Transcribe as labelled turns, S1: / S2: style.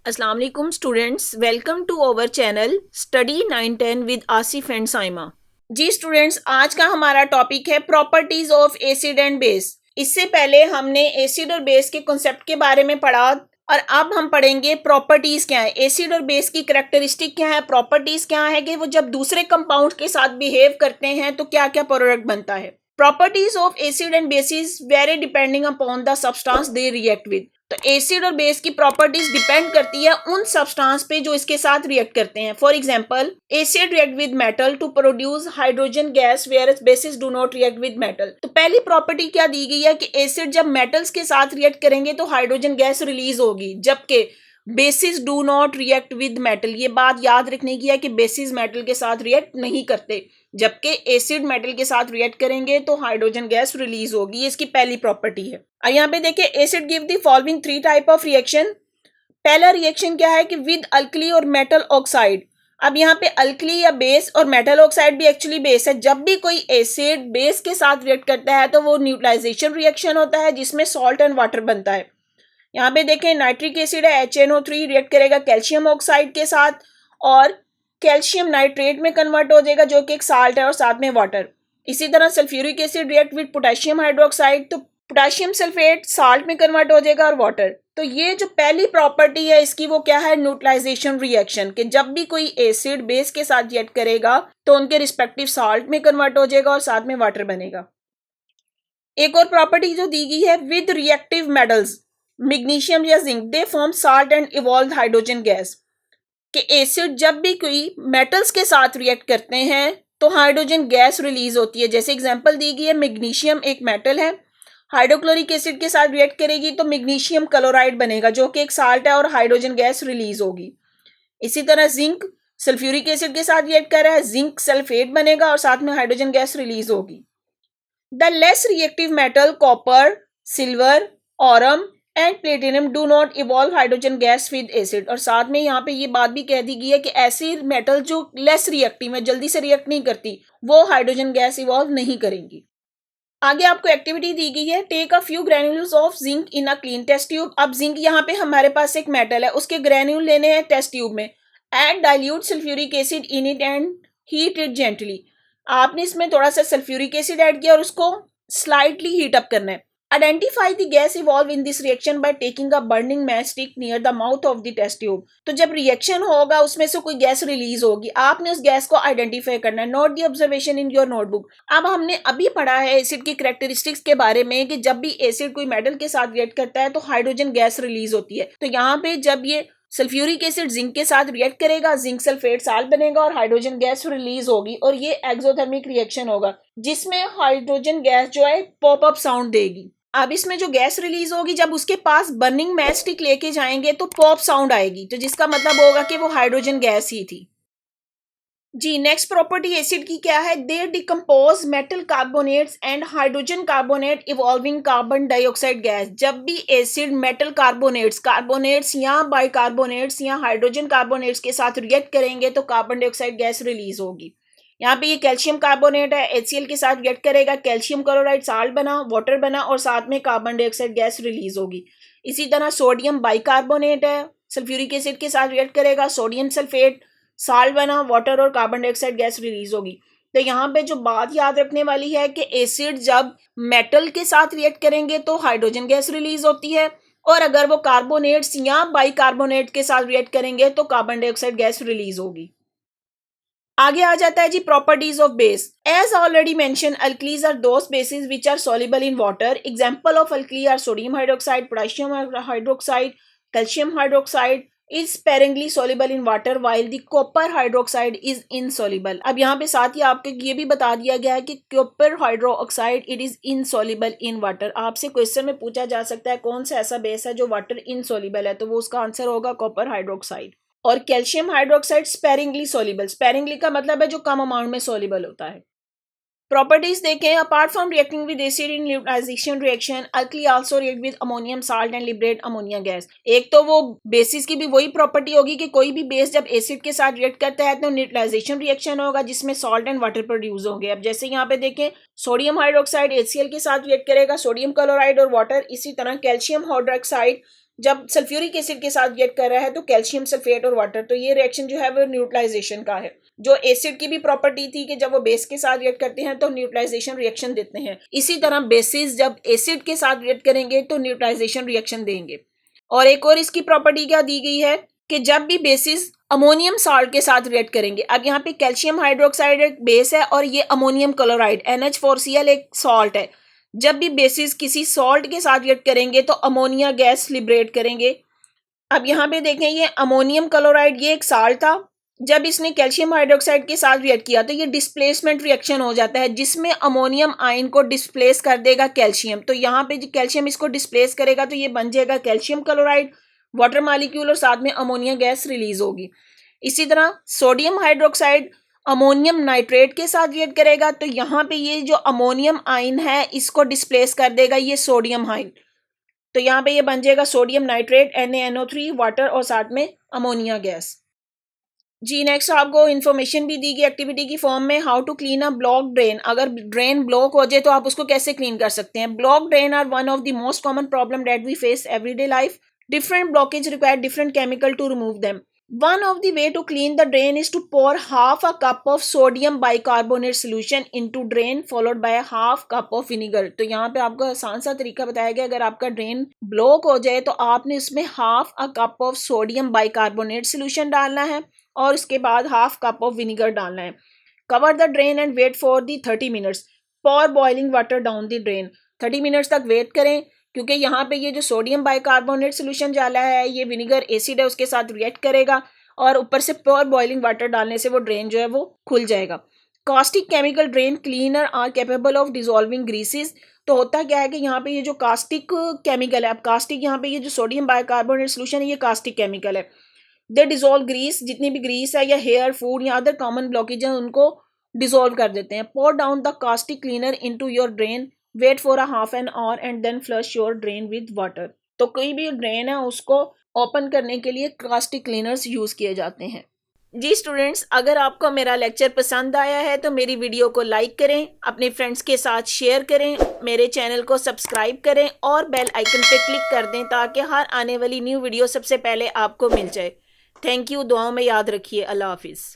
S1: अस्सलाम वालेकुम students, welcome to our channel study 910 with Asif and Saima. जी स्टूडेंट्स, आज का हमारा टॉपिक है properties of acid and base. इससे पहले हमने एसिड और बेस के कॉन्सेप्ट के बारे में पढ़ा और अब हम पढ़ेंगे प्रॉपर्टीज क्या है, एसिड और बेस की करैक्टरिस्टिक क्या है, प्रॉपर्टीज क्या है कि वो जब दूसरे कंपाउंड के साथ बिहेव करते हैं तो क्या क्या प्रोडक्ट बनता है। Properties of acid and bases very depending upon the substance they react with. तो एसिड और बेस की प्रॉपर्टीज डिपेंड करती है उन सब्सटेंस पे जो इसके साथ रिएक्ट करते हैं। For example, acid react with metal to produce hydrogen gas whereas bases do not react with metal. तो पहली प्रॉपर्टी क्या दी गई है कि एसिड जब मेटल्स के साथ रिएक्ट करेंगे तो हाइड्रोजन गैस रिलीज होगी, जबकि basis do not react with metal. ये बात याद रखने की है कि बेसिस मेटल के साथ रिएक्ट नहीं करते, जबकि एसिड मेटल के साथ रिएक्ट करेंगे तो हाइड्रोजन गैस रिलीज होगी। इसकी पहली प्रॉपर्टी है। और यहाँ पे देखिए, acid give the following 3 type of reaction. पहला रिएक्शन क्या है कि विद अल्कली और मेटल ऑक्साइड। अब यहाँ पे अल्कली या बेस और मेटल ऑक्साइड भी एक्चुअली बेस है। जब भी कोई एसिड बेस के साथ रिएक्ट करता है तो वो न्यूट्रलाइजेशन रिएक्शन होता है जिसमें सॉल्ट एंड वाटर बनता है। यहाँ पे देखें, नाइट्रिक एसिड है HNO3 रिएक्ट करेगा कैल्शियम ऑक्साइड के साथ और कैल्शियम नाइट्रेट में कन्वर्ट हो जाएगा जो कि एक साल्ट है और साथ में वाटर। इसी तरह sulphuric acid react with potassium hydroxide, तो पोटेशियम सल्फेट साल्ट में कन्वर्ट हो जाएगा और वाटर। तो ये जो पहली प्रॉपर्टी है इसकी वो क्या है, न्यूट्रलाइजेशन रिएक्शन, कि जब भी कोई एसिड बेस के साथ रिएक्ट करेगा तो उनके रिस्पेक्टिव साल्ट में कन्वर्ट हो जाएगा और साथ में वाटर बनेगा। एक और प्रॉपर्टी जो दी गई है, विद रिएक्टिव मेटल्स मैग्नीशियम या zinc they form salt and evolve hydrogen gas, कि एसिड जब भी कोई मेटल्स के साथ रिएक्ट करते हैं तो हाइड्रोजन गैस रिलीज होती है। जैसे एग्जांपल दी गई है, मैग्नीशियम एक मेटल है, हाइड्रोक्लोरिक एसिड के साथ रिएक्ट करेगी तो मैग्नीशियम क्लोराइड बनेगा जो कि एक साल्ट है और हाइड्रोजन गैस रिलीज होगी। इसी तरह जिंक सल्फ्यूरिक एसिड के साथ रिएक्ट कर रहा है, जिंक सल्फेट बनेगा और साथ में हाइड्रोजन गैस रिलीज होगी। The less reactive metal copper, silver, Aurum and platinum do not evolve hydrogen gas with acid. और साथ में यहाँ पे ये बात भी कह दी गई है कि ऐसी मेटल जो लेस रिएक्टिव है, जल्दी से रिएक्ट नहीं करती, वो हाइड्रोजन गैस इवॉल्व नहीं करेंगी। आगे आपको एक्टिविटी दी गई है, take a few granules of zinc in a clean test tube. अब जिंक यहाँ पे हमारे पास एक मेटल है, उसके ग्रेन्यूल लेने हैं टेस्ट ट्यूब में। Add dilute sulphuric acid in it and heat it gently. आपने इसमें थोड़ा सा सल्फ्यूरिक एसिड ऐड किया और उसको स्लाइटली हीट अप करना है। Identify the gas evolve in this reaction by taking a burning match stick near the mouth of the test tube. तो जब रिएक्शन होगा उसमें से कोई गैस रिलीज होगी, आपने उस गैस को आइडेंटिफाई करना है। Note the observation in your notebook. अब हमने अभी पढ़ा है एसिड की करैक्टरिस्टिक्स के बारे में कि जब भी एसिड कोई मेटल के साथ रिएक्ट करता है तो हाइड्रोजन गैस रिलीज होती है। तो यहाँ पे जब ये सल्फ्यूरिक एसिड जिंक के साथ रिएक्ट करेगा, जिंक सल्फेट साल्ट बनेगा और हाइड्रोजन गैस रिलीज होगी और ये एक्सोथर्मिक रिएक्शन होगा जिसमें हाइड्रोजन गैस जो है पॉप अप साउंड देगी। अब इसमें जो गैस रिलीज होगी, जब उसके पास बर्निंग मैच स्टिक लेके जाएंगे तो पॉप साउंड आएगी, तो जिसका मतलब होगा कि वो हाइड्रोजन गैस ही थी। जी, नेक्स्ट प्रॉपर्टी एसिड की क्या है, दे decompose metal carbonates and hydrogen carbonate evolving carbon dioxide gas. जब भी एसिड मेटल कार्बोनेट्स या बाइकार्बोनेट्स या हाइड्रोजन कार्बोनेट्स के साथ रिएक्ट करेंगे तो कार्बन डाइऑक्साइड गैस रिलीज होगी। यहाँ पे ये कैल्शियम कार्बोनेट है, HCl के साथ रिएक्ट करेगा, कैल्शियम क्लोराइड साल्ट बना, वाटर बना और साथ में कार्बन डाइऑक्साइड गैस रिलीज होगी। इसी तरह सोडियम बाइकार्बोनेट है, सल्फ्यूरिक एसिड के साथ रिएक्ट करेगा, सोडियम सल्फेट साल्ट बना, वाटर और कार्बन डाइऑक्साइड गैस रिलीज होगी। तो यहाँ पे जो बात याद रखने वाली है कि एसिड जब मेटल के साथ रिएक्ट करेंगे तो हाइड्रोजन गैस रिलीज होती है और अगर वो कार्बोनेट्स या बाइकार्बोनेट के साथ रिएक्ट करेंगे तो कार्बन डाइऑक्साइड गैस रिलीज होगी। आगे आ जाता है जी properties of base. As already mention, alkalis are those bases which are soluble in water. Example of alkali are sodium hydroxide, potassium hydroxide, calcium hydroxide is sparingly soluble in water while the copper hydroxide is insoluble। अब यहाँ पे साथ ही आपको ये भी बता दिया गया है कि copper hydroxide it is insoluble in water. आपसे क्वेश्चन में पूछा जा सकता है कौन सा ऐसा बेस है जो वाटर इनसॉल्युबल है, तो वो उसका आंसर होगा कॉपर हाइड्रोक्साइड। और calcium hydroxide sparingly soluble, sparingly का मतलब है जो कम अमाउंट में सॉल्युबल होता है। प्रॉपर्टीज देखें, apart from reacting with acid in neutralisation reaction, alkali also react with ammonium salt and liberate ammonia gas. एक तो वो बेसिस की भी वही प्रॉपर्टी होगी कि कोई भी बेस जब एसिड के साथ रिएक्ट करता है तो न्यूट्रलाइजेशन रिएक्शन होगा जिसमें सॉल्ट एंड वाटर प्रोड्यूस होंगे। अब जैसे यहाँ पे देखें, सोडियम हाइड्रोक्साइड HCl के साथ रिएक्ट करेगा, सोडियम क्लोराइड और वाटर। इसी तरह कैल्शियम हाइड्रोक्साइड जब सल्फ्यूरिक एसिड के साथ रिएक्ट कर रहा है तो कैल्शियम सल्फेट और वाटर, तो ये रिएक्शन जो है वो न्यूट्रलाइजेशन का है। जो एसिड की भी प्रॉपर्टी थी कि जब वो बेस के साथ रिएक्ट करते हैं तो न्यूट्रलाइजेशन रिएक्शन देते हैं, इसी तरह बेसिस जब एसिड के साथ रिएक्ट करेंगे तो न्यूट्रलाइजेशन रिएक्शन देंगे। और एक और इसकी प्रॉपर्टी क्या दी गई है कि जब भी बेसिस अमोनियम साल्ट के साथ रिएक्ट करेंगे, अब यहाँ पे कैल्शियम हाइड्रोक्साइड एक बेस है और ये अमोनियम क्लोराइड NH4Cl एक सॉल्ट है, जब भी बेसिस किसी सॉल्ट के साथ रिएक्ट करेंगे तो अमोनिया गैस लिबरेट करेंगे। अब यहाँ पे देखें ये अमोनियम क्लोराइड ये एक साल्ट था, जब इसने कैल्शियम हाइड्रोक्साइड के साथ रिएक्ट किया तो ये डिस्प्लेसमेंट रिएक्शन हो जाता है जिसमें अमोनियम आयन को डिस्प्लेस कर देगा कैल्शियम, तो यहाँ पे जो कैल्शियम इसको डिस्प्लेस करेगा तो ये बन जाएगा कैल्शियम क्लोराइड, वाटर मॉलिक्यूल और साथ में अमोनिया गैस रिलीज होगी। इसी तरह सोडियम हाइड्रोक्साइड अमोनियम नाइट्रेट के साथ रिएक्ट करेगा तो यहाँ पे ये जो अमोनियम आयन है इसको डिस्प्लेस कर देगा ये सोडियम आयन, तो यहाँ पे ये बन जाएगा सोडियम नाइट्रेट NaNO3 वाटर और साथ में अमोनिया गैस। जी नेक्स्ट आपको इन्फॉर्मेशन भी दी गई एक्टिविटी की फॉर्म में, how to clean a block drain. अगर ड्रेन ब्लॉक हो जाए तो आप उसको कैसे क्लीन कर सकते हैं। Block drain are one of the most common problem that we face everyday life. Different blockage require different chemical to remove them. One of the way to clean the drain is to pour half a cup of sodium bicarbonate solution into drain followed by a half cup of vinegar. तो यहाँ पे आपको आसान सा तरीका बताया गया, अगर आपका ड्रेन ब्लॉक हो जाए तो आपने उसमें half a cup of sodium bicarbonate solution डालना है और उसके बाद हाफ कप ऑफ विनीगर डालना है। Cover the drain and wait for the 30 minutes. pour boiling water down the drain. 30 minutes तक वेट करें क्योंकि यहाँ पे ये जो सोडियम बाइकार्बोनेट सोल्यूशन डाला है ये विनीगर एसिड है उसके साथ रिएक्ट करेगा और ऊपर से प्योर बॉइलिंग वाटर डालने से वो ड्रेन जो है वो खुल जाएगा। Caustic chemical drain cleaner are capable of dissolving greases. तो होता क्या है कि यहाँ पे ये जो कास्टिक केमिकल है, अब कास्टिक यहाँ पे ये जो सोडियम बाइकार्बोनेट सोल्यूशन है ये कास्टिक केमिकल है, दे डिसॉल्व ग्रीस, जितनी भी ग्रीस है या हेयर फूड या अदर कॉमन ब्लॉकेज है उनको डिसॉल्व कर देते हैं। pour down the caustic cleaner into your drain, wait for a half an hour and then flush your drain with water। तो कोई भी ड्रेन है उसको ओपन करने के लिए कास्टिक क्लीनर्स यूज किए जाते हैं। जी स्टूडेंट्स, अगर आपको मेरा लेक्चर पसंद आया है तो मेरी वीडियो को लाइक करें, अपने फ्रेंड्स के साथ शेयर करें, मेरे चैनल को सब्सक्राइब करें और बेल आइकन पे क्लिक कर दें ताकि हर आने वाली न्यू वीडियो सबसे पहले आपको मिल जाए। थैंक यू, दुआओं में याद रखिए। अल्लाह हाफिज़।